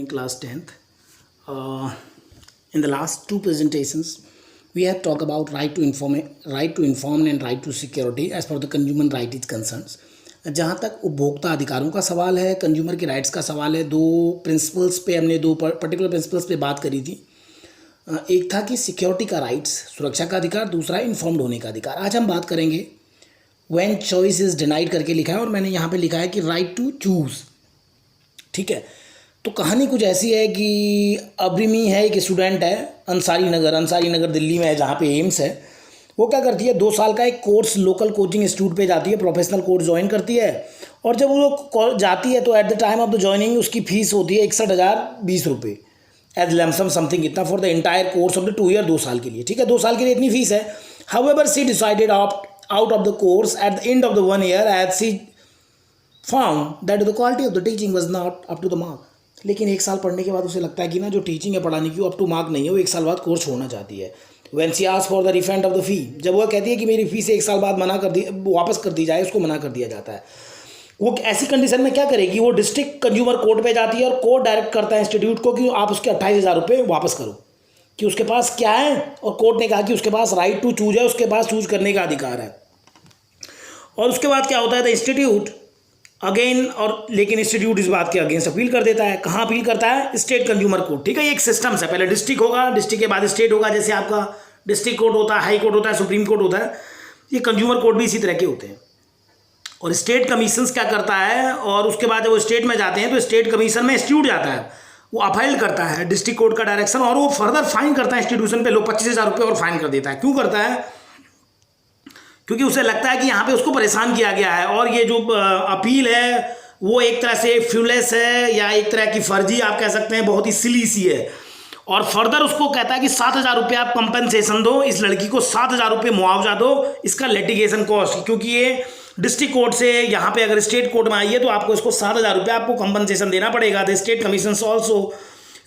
evening, class 10th. In the last two presentations, we have talked about right to inform and right to security as per the consumer right is concerns. जहाँ तक उपभोक्ता अधिकारों का सवाल है, consumer के rights का सवाल है, दो प्रिंसिपल्स पे हमने दो पर्टिकुलर प्रिंसिपल्स पे बात करी थी. एक था कि सिक्योरिटी का राइट्स, सुरक्षा का अधिकार, दूसरा इन्फॉर्म्ड होने का अधिकार. आज हम बात करेंगे व्हेन चॉइस इज़ डिनाइड करके लिखा है और मैंने यहाँ पे लिखा है कि राइट टू चूज़. ठीक है, तो कहानी कुछ ऐसी है कि अब्रिमी है, एक स्टूडेंट है, अंसारी नगर दिल्ली में है जहाँ पे एम्स है. वो क्या करती है, 2 साल का एक कोर्स लोकल कोचिंग इंस्टीट्यूट पे जाती है, प्रोफेशनल कोर्स ज्वाइन करती है. और जब वो जाती है तो at the time of the joining उसकी फ़ीस होती है 61,020 रुपये एज लैमसम समथिंग इतना for the entire course of the 2 year, 2 साल के लिए. ठीक है, 2 साल के लिए इतनी फीस है. However she decided out of the course at the end of the 1 year as she found that the quality of the teaching was not up to the mark. लेकिन 1 साल पढ़ने के बाद उसे लगता है कि ना जो टीचिंग है पढ़ाने की वो अप टू मार्क नहीं है, वो 1 साल बाद कोर्स छोड़ना चाहती है. When she asked for the refund of the fee, जब वह कहती है कि मेरी फीस 1 साल बाद वापस कर दी जाए, उसको मना कर दिया जाता है. वो ऐसी कंडीशन में क्या करेगी, वो डिस्ट्रिक्ट कंज्यूमर कोर्ट पे जाती है और कोर्ट डायरेक्ट करता है इंस्टीट्यूट को कि आप उसके 28,000 रुपये वापस करो, कि उसके पास क्या है. और कोर्ट ने कहा कि उसके पास राइट टू चूज है, उसके पास चूज करने का अधिकार है. और उसके बाद क्या होता है, द इंस्टीट्यूट अगेन, और लेकिन इंस्टीट्यूट इस बात के अगेंस्ट अपील कर देता है. कहाँ अपील करता है, स्टेट कंज्यूमर कोर्ट. ठीक है, ये एक सिस्टम है, पहले डिस्ट्रिक्ट होगा, डिस्ट्रिक्ट के बाद स्टेट होगा. जैसे आपका डिस्ट्रिक्ट कोर्ट होता है, हाई कोर्ट होता है, सुप्रीम कोर्ट होता है, ये कंज्यूमर कोर्ट भी इसी तरह के होते हैं. और स्टेट कमीशंस क्या करता है, और उसके बाद जब वो स्टेट में जाते हैं तो स्टेट कमीशन में इंस्टीट्यूट जाता है, वो अपहाइल्ड करता है डिस्ट्रिक्ट कोर्ट का डायरेक्शन, और वो फर्दर फाइन करता है इंस्टीट्यूशन पे, लोग 25,000 रुपये और फाइन कर देता है. क्यों करता है, क्योंकि उसे लगता है कि यहाँ पे उसको परेशान किया गया है और ये जो अपील है वो एक तरह से फ्यूलेस है या एक तरह की फर्जी आप कह सकते हैं, बहुत ही सिली सी है. और फर्दर उसको कहता है कि 7,000 रुपये आप कंपनसेशन दो, इस लड़की को 7,000 रुपये मुआवजा दो, इसका लिटिगेशन कॉस्ट, क्योंकि ये डिस्ट्रिक्ट कोर्ट से यहाँ पे अगर स्टेट कोर्ट में आई है तो आपको इसको 7,000 रुपये आपको कंपनसेशन देना पड़ेगा. The state commission also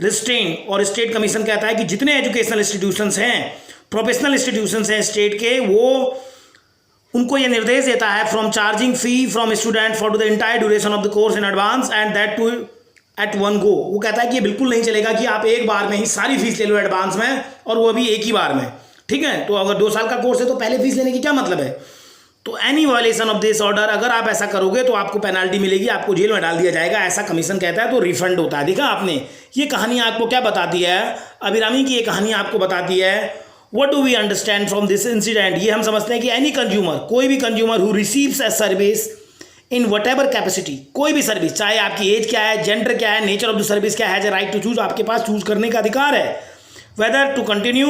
restrain, और स्टेट कमीशन कहता है कि जितने एजुकेशनल इंस्टीट्यूशंस हैं, प्रोफेशनल इंस्टीट्यूशंस हैं स्टेट के, वो उनको ये निर्देश देता है from charging fee from student for the entire duration of the course in advance and that too at one go. वो कहता है कि ये बिल्कुल नहीं चलेगा कि आप एक बार में ही सारी फीस ले लो एडवांस में, और वो भी एक ही बार में. ठीक है, तो अगर 2 साल का कोर्स है तो पहले फीस लेने की क्या मतलब है. तो any violation of this order, अगर आप ऐसा करोगे तो आपको पेनाल्टी मिलेगी, आपको जेल में डाल दिया जाएगा, ऐसा कमीशन कहता है. तो रिफंड होता है. देखा आपने, ये कहानी आपको क्या बताती है, अभिरामी की ये कहानी आपको बताती है What do we understand from this incident? ये हम समझते हैं कि एनी कंज्यूमर, कोई भी consumer who receives a service in what ever capacity, कोई भी सर्विस, चाहे आपकी एज क्या है, जेंडर क्या है, नेचर ऑफ द सर्विस क्या है, राइट टू चूज, आपके पास चूज करने का अधिकार है. वेदर टू कंटिन्यू,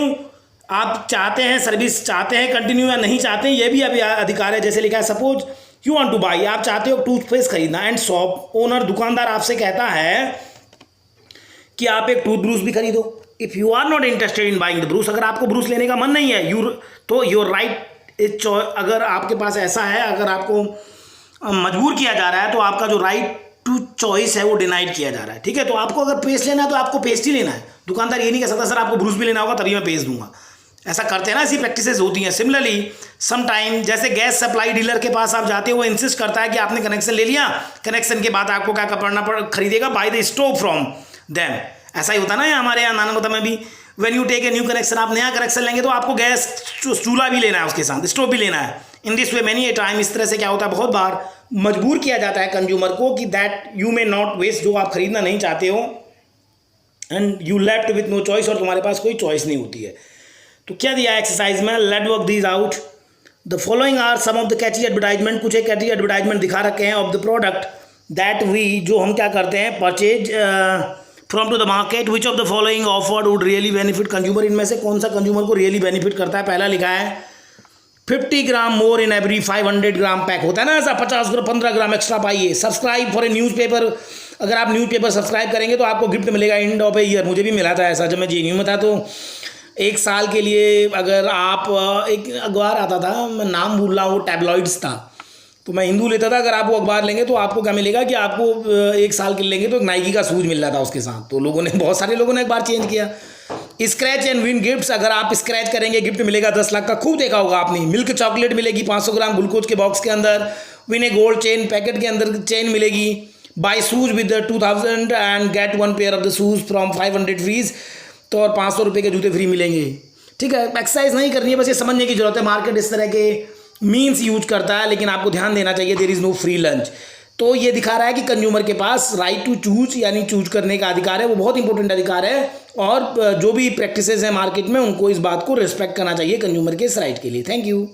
आप चाहते हैं सर्विस, चाहते हैं कंटिन्यू या नहीं चाहते हैं, ये भी अभी अधिकार है. जैसे लिखा है, suppose you want two by, आप चाहते हो टूथपेस्ट खरीदना, एंड शॉप ओनर, दुकानदार आपसे कहता है कि आप एक टूथ ब्रूश भी खरीदो. If you are not interested in buying the brush, अगर आपको ब्रूश लेने का मन नहीं है, तो योर राइट इज, अगर आपके पास ऐसा है, अगर आपको मजबूर किया जा रहा है तो आपका जो राइट टू चॉइस है वो डिनाइड किया जा रहा है. ठीक है, तो आपको अगर पेस्ट लेना है तो आपको पेस्ट ही लेना है. दुकानदार ये नहीं कह सकता सर आपको ब्रूश भी लेना होगा तभी मैं पेस्ट दूंगा. ऐसा करते हैं ना, ऐसी प्रैक्टिसेस होती हैं. सिमिलरली सम टाइम जैसे गैस सप्लाई डीलर के पास आप जाते हो, वो इंसिस्ट करता है कि आपने कनेक्शन ले लिया, कनेक्शन के बाद आपको क्या करना खरीदेगा, by the stove from them. ऐसा ही होता है ना हमारे यहाँ नानकोटा में भी, when you take a new connection, आप नया कनेक्शन लेंगे तो आपको गैस चूल्हा भी लेना है, उसके साथ स्टोव भी लेना है. In this way many A time, इस तरह से क्या होता है, बहुत बार मजबूर किया जाता है कंज्यूमर को कि that you may not waste, जो आप खरीदना नहीं चाहते हो, and you left with no choice, और तुम्हारे पास कोई चॉइस नहीं होती है. तो क्या दिया एक्सरसाइज में, let work these out. The following are some of the catchy advertisement, कुछ एक कैची एडवर्टाइजमेंट दिखा रखे हैं of the product that we, जो हम क्या करते हैं, purchase from to the market. Which of the following offered would really benefit consumer, इनमें से कौन सा कंज्यूमर को रियली बेनिफिट करता है. पहला लिखा है 50 ग्राम मोर इन एवरी 500 ग्राम पैक, होता है ना ऐसा, 50 ग्राम 15 ग्राम एक्स्ट्रा पाइए. सब्सक्राइब फॉर ए न्यूज़पेपर, अगर आप न्यूज़पेपर सब्सक्राइब करेंगे तो आपको गिफ्ट मिलेगा एंड ऑफ ए ईयर. मुझे भी मिला था ऐसा जब मैं JNU में था, तो 1 साल के लिए अगर आप, एक अखबार आता था, मैं नाम भूल रहा हूँ, वो टैबलॉइड्स था, तो मैं हिंदू लेता था. अगर आप वो अखबार लेंगे तो आपको क्या मिलेगा कि आपको 1 साल के लेंगे तो एक नाइकी का शूज मिल रहा था उसके साथ. तो लोगों ने, बहुत सारे लोगों ने अखबार चेंज किया. स्क्रैच एंड विन गिफ्ट्स, अगर आप स्क्रैच करेंगे गिफ्ट मिलेगा 10 लाख का, खूब देखा होगा आपने. मिल्क चॉकलेट मिलेगी 500 ग्राम ग्लूकोज के बॉक्स के अंदर. Win a gold chain, packet के अंदर चेन मिलेगी. Buy shoes with 2000 and get 1 pair of the shoes from 500 free. तो और 500 रुपये के जूते फ्री मिलेंगे। ठीक है, एक्सरसाइज नहीं करनी है, बस ये समझने की जरूरत है मार्केट इस तरह के मीन्स यूज करता है, लेकिन आपको ध्यान देना चाहिए there is no free lunch. तो ये दिखा रहा है कि कंज्यूमर के पास राइट टू चूज यानी चूज करने का अधिकार है, वो बहुत इंपॉर्टेंट अधिकार है, और जो भी प्रैक्टिसेस हैं मार्केट में उनको इस बात को रिस्पेक्ट करना चाहिए कंज्यूमर के इस राइट के लिए। Thank you.